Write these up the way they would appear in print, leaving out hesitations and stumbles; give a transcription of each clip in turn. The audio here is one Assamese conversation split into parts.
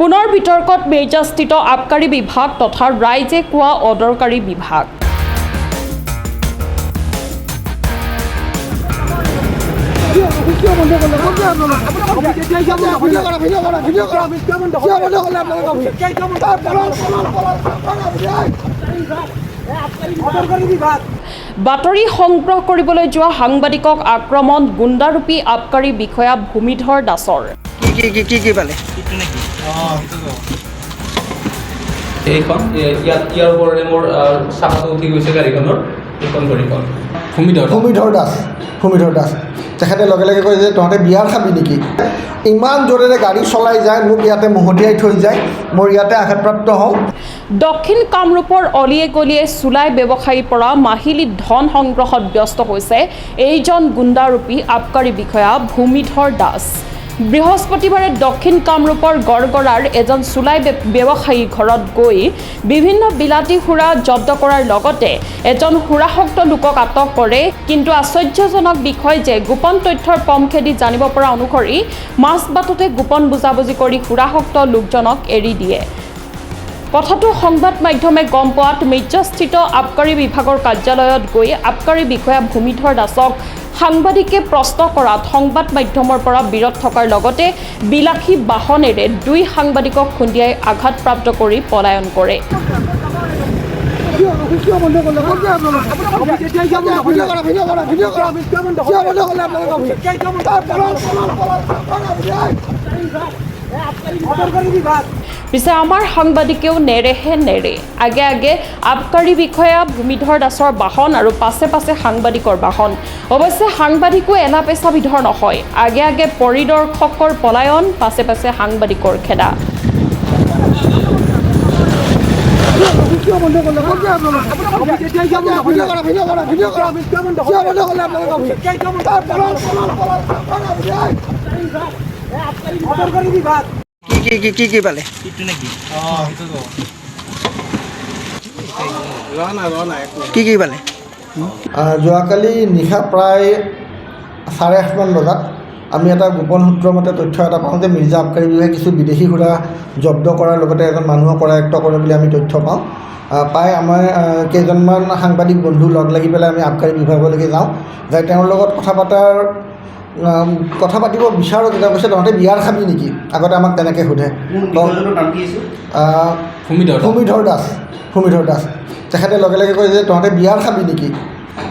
পুনৰ বিতৰ্কত মিৰ্জাস্থিত আবকাৰী বিভাগ তথা ৰাইজে কোৱা অদৰকাৰী বিভাগ। বাতৰি সংগ্ৰহ কৰিবলৈ যোৱা সাংবাদিকক আক্ৰমণ গুণ্ডাৰূপী আবকাৰী বিষয়া ভূমিধৰ দাসৰ। কি পালে এইখন ইয়াৰ ওপৰতে মোৰ চাকাটো উঠি গৈছে গাড়ীখনৰ এইখন ঘড়ীখন ভূমিধৰ দাস তেখেতে লগে লগে কয় যে তহঁতে বিয়াৰ খাবি নেকি, ইমান জোৰেৰে গাড়ী চলাই যায়, মোক ইয়াতে মহতিয়াই থৈ যায়, মোৰ ইয়াতে আঘাতপ্ৰাপ্ত হওঁ। দক্ষিণ কামৰূপৰ অলিয়ে গলিয়ে চুলাই ব্যৱসায়ীৰ পৰা মাহিলী ধন সংগ্ৰহত ব্যস্ত হৈছে এইজন গুণ্ডাৰূপী আবকাৰী বিষয়া ভূমিধৰ দাস। বৃহস্পতিবাৰে দক্ষিণ কামৰূপৰ গড়গড়াৰ এজন চুলাই ব্যৱসায়ীৰ ঘৰত গৈ বিভিন্ন বিলাতী সুৰা জব্দ কৰাৰ লগতে এজন সুৰাসক্ত লোকক আটক কৰে। কিন্তু আশ্চৰ্যজনক বিষয় যে গোপন তথ্যৰ পম খেদি জানিব পৰা অনুসৰি মাজবাটতে গোপন বুজাবুজি কৰি সুৰাসক্ত লোকজনক এৰি দিয়ে। কথাটো সংবাদ মাধ্যমে গম পোৱাত মিৰ্জাস্থিত আবকাৰী বিভাগৰ কাৰ্যালয়ত গৈ আবকাৰী বিষয়া ভূমিধৰ দাসক সাংবাদিকে প্ৰশ্ন কৰাত সংবাদ মাধ্যমৰ পৰা বিৰত থকাৰ লগতে বিলাসী বাহনেৰে দুই সাংবাদিকক খুন্দিয়াই আঘাতপ্ৰাপ্ত কৰি পলায়ন কৰে। পিছে আমাৰ সাংবাদিকেও নেৰেহে নেৰে, আগে আগে আবকাৰী বিষয়া ভূমিধৰ দাসৰ বাহন আৰু পাছে পাছে সাংবাদিকৰ বাহন। অৱশ্যে সাংবাদিকো এলা পেচা বিধৰ নহয়, আগে আগে পৰিদৰ্শকৰ পলায়ন, পাছে পাছে সাংবাদিকৰ খেদা। কি পালে কি পালে যোৱাকালি নিশা প্ৰায় 8:30মান বজাত আমি এটা গোপন সূত্ৰৰ মতে তথ্য এটা পাওঁ যে মিৰ্জা আবকাৰী বিভাগে কিছু বিদেশী সুৰা জব্দ কৰাৰ লগতে এজন মানুহক কৰায়ত্ব কৰে বুলি আমি তথ্য পাওঁ। পাই আমাৰ কেইজনমান সাংবাদিক বন্ধু লগ লাগি পেলাই আমি আবকাৰী বিভাগলৈকে যাওঁ, যাই তেওঁৰ লগত কথা পাতিব বিচাৰোঁ। তেতিয়া কৈছে তহঁতে বিয়াৰ খাবি নেকি, আগতে আমাক তেনেকৈ সোধে। ভূমিধৰ দাস তেখেতে লগে লগে কয় যে তহঁতে বিয়াৰ খাবি নেকি।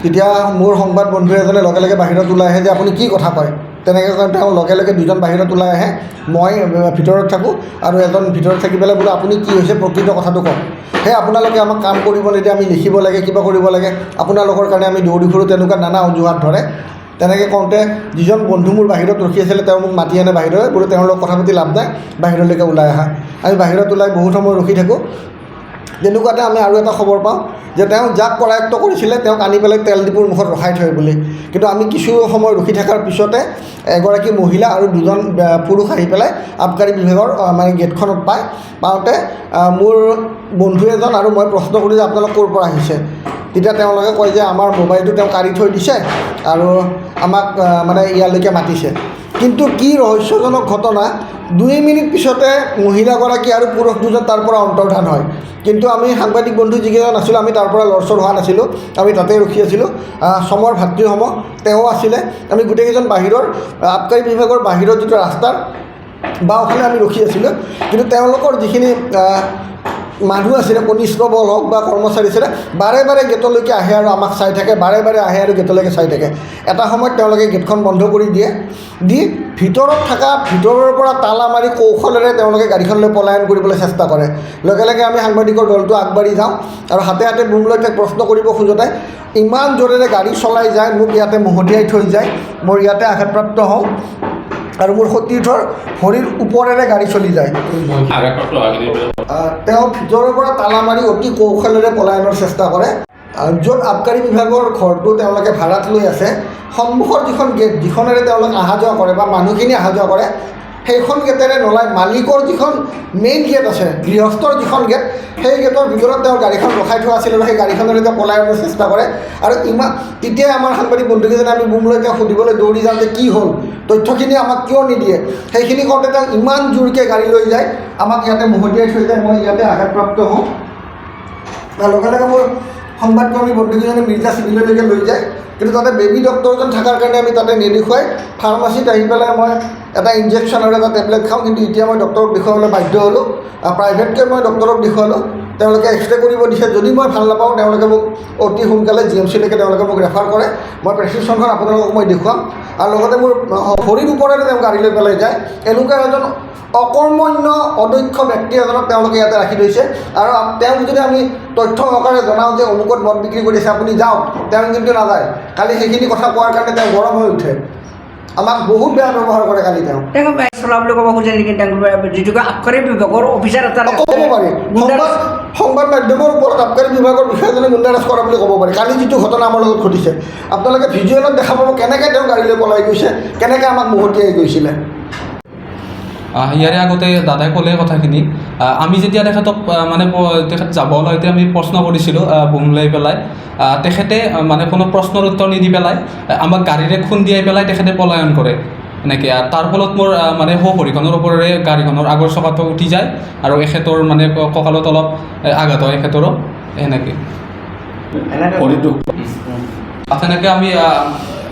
তেতিয়া মোৰ সংবাদ বন্ধু এজনে লগে লগে বাহিৰত ওলাই আহে যে আপুনি কি কথা কয়। তেনেকৈ কয় তেওঁ লগে লগে দুজন বাহিৰত ওলাই আহে, মই ভিতৰত থাকোঁ আৰু এজন ভিতৰত থাকি পেলাই বোলো আপুনি কি হৈছে প্ৰকৃত কথাটো কওক। সেই আপোনালোকে আমাক কাম কৰিব নিদিয়ে, আমি লিখিব লাগে, কিবা কৰিব লাগে, আপোনালোকৰ কাৰণে আমি দৌৰি ফুৰোঁ, তেনেকুৱা নানা অজুহাত ধৰে। তেনেকৈ কওঁতে যিজন বন্ধু মোৰ বাহিৰত ৰখি আছিলে তেওঁ মোক মাতি আনে বাহিৰলৈ, বোলো তেওঁৰ লগত কথা পাতি লাভ নাই, বাহিৰলৈকে ওলাই আহা। আমি বাহিৰত ওলাই বহুত সময় ৰখি থাকোঁ। তেনেকুৱাতে আমি আৰু এটা খবৰ পাওঁ যে তেওঁ যাক কৰায়ত্ব কৰিছিলে তেওঁক আনি পেলাই তেল ডিপুৰ মুখত ৰখাই থয় বুলি। কিন্তু আমি কিছু সময় ৰখি থকাৰ পিছতে এগৰাকী মহিলা আৰু দুজন পুৰুষ আহি পেলাই আবকাৰী বিভাগৰ গেটখনত পাওঁতে মোৰ বন্ধু এজন আৰু মই প্ৰশ্ন কৰোঁ যে আপোনালোক ক'ৰ পৰা আহিছে। তেতিয়া তেওঁলোকে কয় যে আমাৰ মোবাইলটো তেওঁ কাঢ়ি থৈ দিছে আৰু আমাক ইয়ালৈকে মাতিছে। কিন্তু কি ৰহস্যজনক ঘটনা, 2 মিনিট পিছতে মহিলাগৰাকী আৰু পুৰুষ দুজন তাৰ পৰা অন্তৰ্ধান হয়। কিন্তু আমি সাংবাদিক বন্ধু যিকেইজন আছিলোঁ আমি তাৰ পৰা লৰচৰ হোৱা নাছিলোঁ, আমি তাতেই ৰখি আছিলোঁ। চমৰ ভাতৃসম তেওঁ আছিলে। আমি গোটেইকেইজন বাহিৰৰ আবকাৰী বিভাগৰ বাহিৰৰ যিটো ৰাস্তাৰ বাওঁফালে আমি ৰখি আছিলোঁ। কিন্তু তেওঁলোকৰ যিখিনি মানুহ আছিলে, কনিষ্টবল হওক বা কৰ্মচাৰী আছিলে, বাৰে বাৰে গেটলৈকে আহে আৰু আমাক চাই থাকে, বাৰে বাৰে আহে আৰু গেটলৈকে চাই থাকে। এটা সময়ত তেওঁলোকে গেটখন বন্ধ কৰি দিয়ে, ভিতৰৰ পৰা তালা মাৰি কৌশলেৰে তেওঁলোকে গাড়ীখনলৈ পলায়ন কৰিবলৈ চেষ্টা কৰে। লগে লগে আমি সাংবাদিকৰ দলটো আগবাঢ়ি যাওঁ আৰু হাতে হাতে বুম লৈ তেওঁক প্ৰশ্ন কৰিব খোজোতে ইমান জোৰেৰে গাড়ী চলাই যায়, মোক ইয়াতে মহতিয়াই থৈ যায়, মোৰ ইয়াতে আঘাতপ্ৰাপ্ত হওঁ আৰু মোৰ সতীৰ্থৰ ভৰিৰ ওপৰেৰে গাড়ী চলি যায়। তেওঁ ভিতৰৰ পৰা তালা মাৰি অতি কৌশলেৰে পলায়নৰ চেষ্টা কৰে। য'ত আবকাৰী বিভাগৰ ঘৰটো তেওঁলোকে ভাড়াত লৈ আছে, সন্মুখৰ যিখন গেট যিখনেৰে তেওঁলোক অহা যোৱা কৰে বা মানুহখিনি অহা যোৱা কৰে, সেইখন গেটেৰে নলাই মালিকৰ যিখন মেইন গেট আছে গৃহস্থৰ যিখন গেট সেই গেটৰ ভিতৰত তেওঁৰ গাড়ীখন ৰখাই থোৱা আছিল আৰু সেই গাড়ীখনৰ এতিয়া পলায়নৰ চেষ্টা কৰে আৰু তেতিয়াই আমাৰ সাংবাদিক বন্ধুকেইজনে আমি বুম লৈ তেওঁক সুধিবলৈ দৌৰি যাওঁ যে কি হ'ল তথ্যখিনি আমাক কিয় নিদিয়ে সেইখিনি কওঁতে তেওঁ ইমান জোৰকৈ গাড়ী লৈ যায় আমাক ইয়াতে মহতিয়াই থৈ যায় মই ইয়াতে আঘাতপ্ৰাপ্ত হওঁ লগে লগে মোৰ সংবাদকৰ্মী বন্ধুকেইজনে মিৰ্জা চিভিললৈকে লৈ যায় কিন্তু তাতে বেবী ডক্টৰজন থকাৰ কাৰণে আমি তাতে নেদেখুৱাই ফাৰ্মাচীত আহি পেলাই মই এটা ইনজেকশ্যন আৰু এটা টেবলেট খাওঁ কিন্তু এতিয়া মই ডক্টৰক দেখুৱাবলৈ বাধ্য হ'লোঁ প্ৰাইভেটকৈ মই ডক্টৰক দেখুৱালোঁ তেওঁলোকে এক্সৰে কৰিব দিছে যদি মই ভাল নাপাওঁ তেওঁলোকে মোক অতি সোনকালে GMCলৈকে তেওঁলোকে মোক ৰেফাৰ কৰে মই প্ৰেছক্ৰিপশ্যনখন আপোনালোকক মই দেখুৱাম আৰু লগতে মোৰ ভৰিৰ ওপৰেৰে তেওঁ গাড়ী লৈ পেলাই যায় এনেকুৱা এজন অকৰ্মণ্য অদক্ষ ব্যক্তি এজনক তেওঁলোকে ইয়াতে ৰাখি থৈছে আৰু তেওঁক যদি আমি তথ্য সহকাৰে জনাওঁ যে অমুকত মদ বিক্ৰী কৰিছে আপুনি যাওক তেওঁ কিন্তু নাযায় কালি সেইখিনি কথা কোৱাৰ কাৰণে তেওঁ গৰম হৈ উঠে আমাক বহুত বেয়া ব্যৱহাৰ কৰে কালি তেওঁ বাইক চলাবলৈ ক'ব খোজে নেকি যিটো আবকাৰী বিভাগৰ অফিচাৰ এটা ক'ব পাৰি সংবাদ মাধ্যমৰ ওপৰত আবকাৰী বিভাগৰ বিষয়াজনে গুণ্ডাৰাজ কৰা বুলি ক'ব পাৰি কালি যিটো ঘটনা আমাৰ লগত ঘটিছে আপোনালোকে ভিজুৱেলত দেখা পাব কেনেকৈ তেওঁ গাড়ী লৈ পলাই গৈছে কেনেকৈ আমাক মহতিয়াই গৈছিলে ইয়াৰে আগতে দাদাই ক'লে কথাখিনি আমি যেতিয়া তেখেতক মানে তেখেত যাব ওলাওঁতে আমি প্ৰশ্ন কৰিছিলোঁ বুম লৈ পেলাই তেখেতে মানে কোনো প্ৰশ্নৰ উত্তৰ নিদি পেলাই আমাক গাড়ীৰে খুন্দিয়াই পেলাই তেখেতে পলায়ন কৰে এনেকৈ তাৰ ফলত মোৰ মানে ভৰিখনৰ ওপৰেৰে গাড়ীখনৰ আগৰ চকাটো উঠি যায় আৰু এখেতৰ মানে কঁকালত অলপ আঘাত হয় এখেতৰো সেনেকৈ তেনেকৈ আমি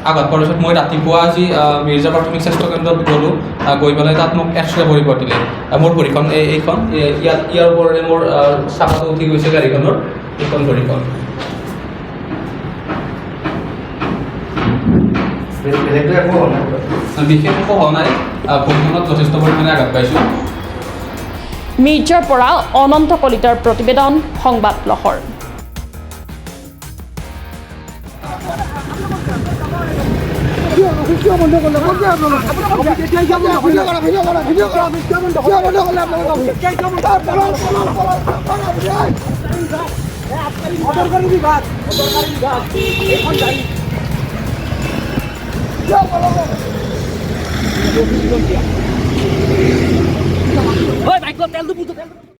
আঘাত পোৱাৰ পিছত মই ৰাতিপুৱা আজি মিৰ্জা প্ৰাথমিক স্বাস্থ্যকেন্দ্ৰত গ'লোঁ গৈ পেলাই তাত মোক এক্সৰে কৰিব দিলে মোৰ ভৰিখন এইখন ইয়াৰ ওপৰেৰে মোৰ চাকাটো উঠি গৈছে গাড়ীখনৰ এইখন ভৰিখন বিশেষ একো হোৱা নাই ভৰিখনত যথেষ্ট পৰিমাণে আঘাত পাইছোঁ মিৰ্জাৰ পৰা অনন্ত কলিতাৰ প্ৰতিবেদন সংবাদ লহৰ বাইকত তেলটো